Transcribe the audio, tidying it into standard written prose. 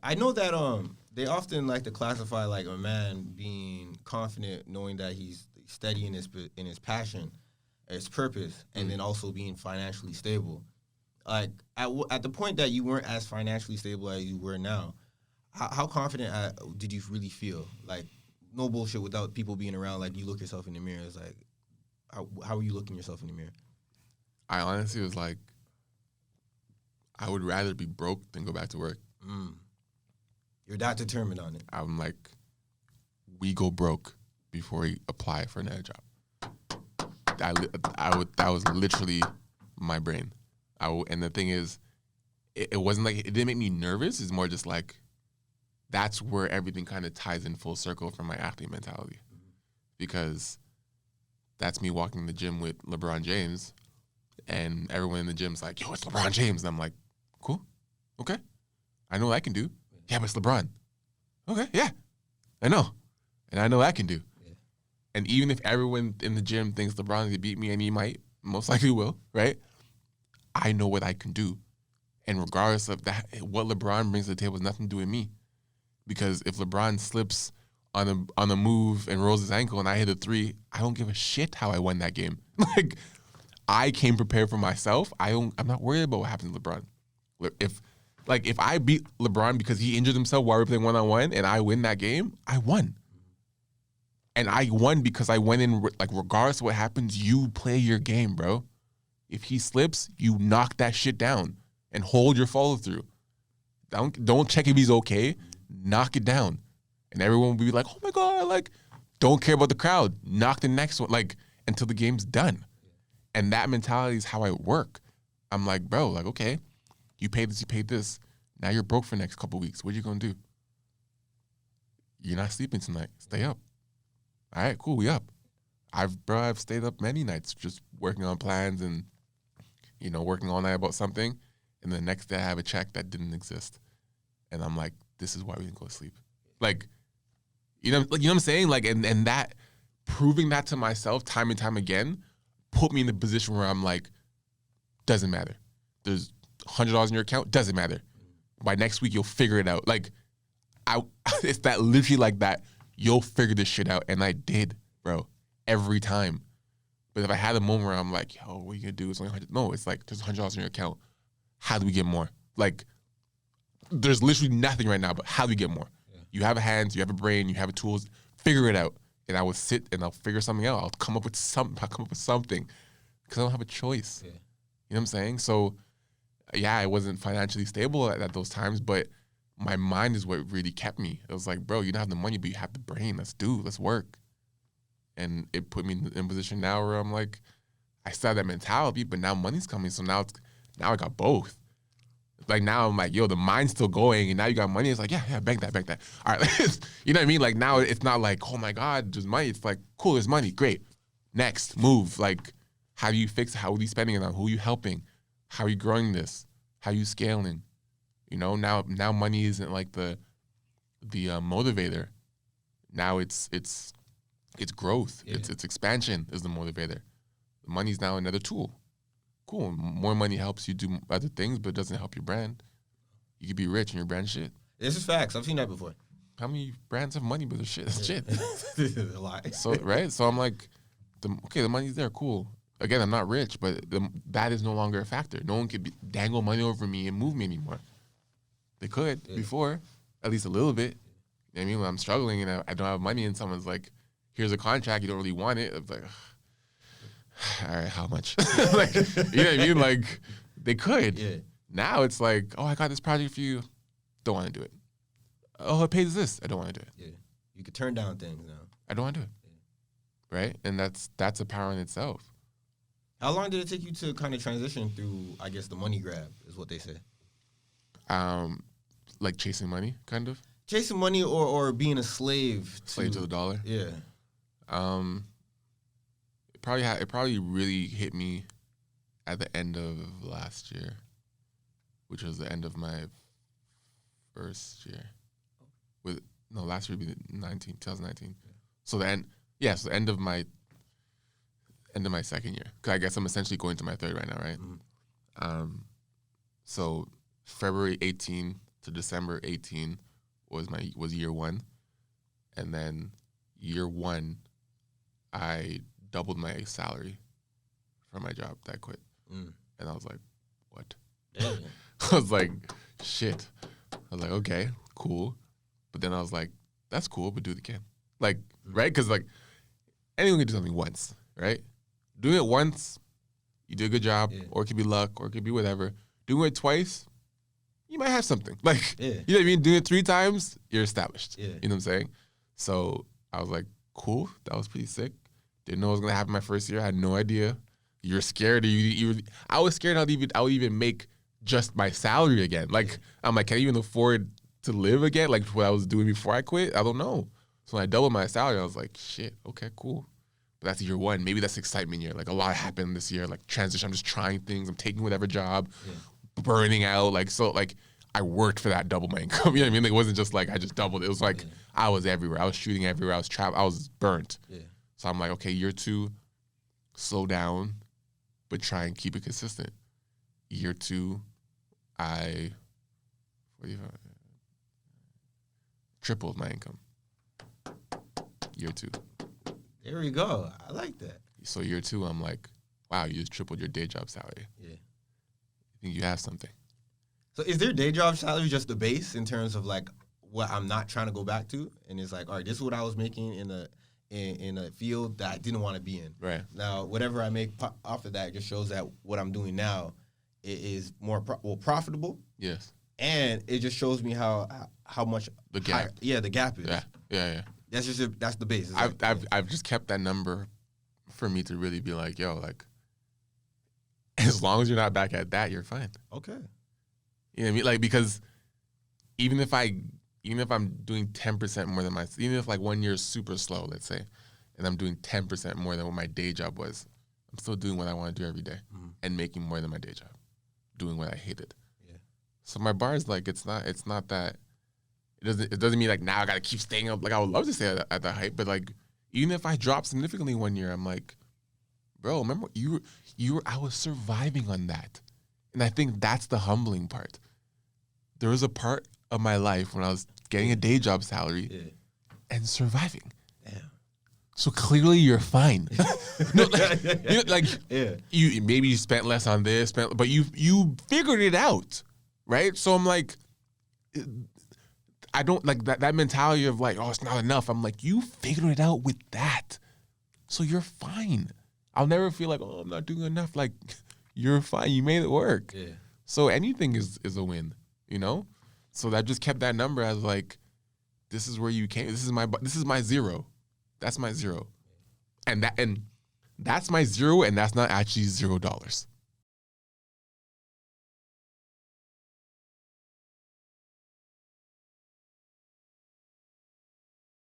I know that they often like to classify like a man being confident, knowing that he's steady in his passion, his purpose, and then also being financially stable. Like at the point that you weren't as financially stable as you were now, how confident did you really feel? Like no bullshit without people being around. Like you look yourself in the mirror. It's like how are you looking yourself in the mirror? I honestly was like, I would rather be broke than go back to work. You're that determined on it. I'm like, we go broke before we apply for another job. That was literally my brain. And the thing is, it wasn't like, it didn't make me nervous. It's more just like, that's where everything kind of ties in full circle from my athlete mentality. Because that's me walking in the gym with LeBron James, and everyone in the gym's like, yo, it's LeBron James. And I'm like, cool, okay. I know what I can do. Yeah, but it's LeBron. Okay, yeah, I know. And I know what I can do. Yeah. And even if everyone in the gym thinks LeBron's going to beat me, and he might, most likely will, right? I know what I can do. And regardless of that, what LeBron brings to the table has nothing to do with me. Because if LeBron slips on a move and rolls his ankle and I hit a three, I don't give a shit how I won that game. Like, I came prepared for myself. I'm not worried about what happens to LeBron. If I beat LeBron because he injured himself while we were playing one-on-one and I win that game, I won. And I won because I went in, like, regardless of what happens, you play your game, bro. If he slips, you knock that shit down and hold your follow-through. Don't check if he's okay. Knock it down. And everyone will be like, oh, my God, like, don't care about the crowd. Knock the next one, like, until the game's done. And that mentality is how I work. I'm like, bro, like, okay, you paid this. Now you're broke for the next couple of weeks. What are you going to do? You're not sleeping tonight. Stay up. All right, cool, we up. I've stayed up many nights just working on plans and, working all night about something. And the next day I have a check that didn't exist. And I'm like, this is why we didn't go to sleep. Like, you know what I'm saying? Like, and that, proving that to myself time and time again, put me in a position where I'm like, doesn't matter. There's $100 in your account, doesn't matter. By next week, you'll figure it out. Like, it's that literally like that, you'll figure this shit out. And I did, bro, every time. But if I had a moment where I'm like, yo, what are you gonna do? It's only $100. No, it's like, there's $100 in your account. How do we get more? Like, there's literally nothing right now, but how do we get more? Yeah. You have a hands, you have a brain, you have a tools, figure it out. And I will sit and I'll figure something out. I'll come up with something because I don't have a choice. Yeah. You know what I'm saying? So, yeah, I wasn't financially stable at those times, but my mind is what really kept me. It was like, bro, you don't have the money, but you have the brain. Let's work. And it put me in a position now where I'm like, I still have that mentality, but now money's coming. So now I got both. Like, now I'm like, yo, the mind's still going, and now you got money. It's like, yeah, bank that. All right, you know what I mean? Like, now it's not like, oh my God, there's money. It's like, cool, there's money, great. Next, move. Like, how do you fix it? How are you spending it on? Who are you helping? How are you growing this? How are you scaling? Now money isn't like the motivator. Now it's growth. Yeah. It's expansion is the motivator. The money's now another tool. Cool. More money helps you do other things, but it doesn't help your brand. You could be rich and your brand shit. This is facts. I've seen that before. How many brands have money but they're shit? That's shit. A lot. So, right? So I'm like, the money's there, cool. Again, I'm not rich, but that is no longer a factor. No one could dangle money over me and move me anymore. They could before, at least a little bit. You know what I mean? When I'm struggling and I don't have money and someone's like, here's a contract, you don't really want it. I'm like, all right, how much? Like, you know what I mean? Like, they could. Yeah. Now it's like, oh, I got this project for you. Don't want to do it. Oh, it pays this. I don't want to do it. Yeah. You could turn down things now. I don't want to do it. Yeah. Right? And that's a power in itself. How long did it take you to kind of transition through, I guess, the money grab is what they say? Like chasing money, kind of? Chasing money or being a slave to the dollar? Yeah. It probably really hit me at the end of last year, which was the end of my first year. Last year would be 2019. Yeah. So the end of my second year. Because I guess I'm essentially going to my third right now, right? Mm-hmm. So February 18, to December 18 was year one, and then year one, I doubled my salary for my job that I quit, and I was like, what? Yeah. I was like, shit. I was like, okay, cool, but then I was like, that's cool, but do it again, like, right? Because like anyone can do something once, right? Doing it once, you do a good job, or it could be luck, or it could be whatever. Doing it twice, you might have something. Like, you know what I mean? Doing it 3 times, you're established. You know what I'm saying? So I was like, cool, that was pretty sick. Didn't know what was gonna happen my first year. I had no idea. You're scared. I was scared I would even make just my salary again. Like, I'm like, can I even afford to live again? Like what I was doing before I quit? I don't know. So when I doubled my salary, I was like, shit, okay, cool. But that's year one. Maybe that's excitement year. Like a lot happened this year. Like transition. I'm just trying things. I'm taking whatever job, burning out. Like so. Like I worked for that double my income. You know what I mean? Like, it wasn't just like I just doubled. It was like I was everywhere. I was shooting everywhere. I was burnt. So I'm like, okay, year 2, slow down, but try and keep it consistent. Year 2, I tripled my income. Year 2. There we go. I like that. So year 2, I'm like, wow, you just tripled your day job salary. Yeah. I think you have something. So is their day job salary just the base in terms of like what I'm not trying to go back to? And it's like, all right, this is what I was making in a field that I didn't want to be in. Right. Now, whatever I make off of that just shows that what I'm doing now is more profitable. Yes. And it just shows me how much the gap. The gap is. Yeah. That's the base. I've just kept that number for me to really be like, yo, like, as long as you're not back at that, you're fine. Okay. You know what I mean? Like, because even if I'm doing 10% more than even if like 1 year is super slow, let's say, and I'm doing 10% more than what my day job was, I'm still doing what I want to do every day and making more than my day job, doing what I hated. Yeah. So my bar is like, it's not that. It doesn't mean like now I gotta keep staying up. Like I would love to stay at that height, but like even if I drop significantly 1 year, I'm like, bro, remember I was surviving on that, and I think that's the humbling part. There was a part of my life when I was getting a day job salary and surviving. Damn. So clearly you're fine. No, you maybe you spent less on this, but you figured it out, right? So I'm like, I don't like that mentality of like, oh, it's not enough. I'm like, you figured it out with that, so you're fine. I'll never feel like, oh, I'm not doing enough. Like, you're fine. You made it work. Yeah. So anything is a win, you know. So that just kept that number as like, this is where you came. This is my zero. That's my zero, and that's my zero, and that's not actually $0.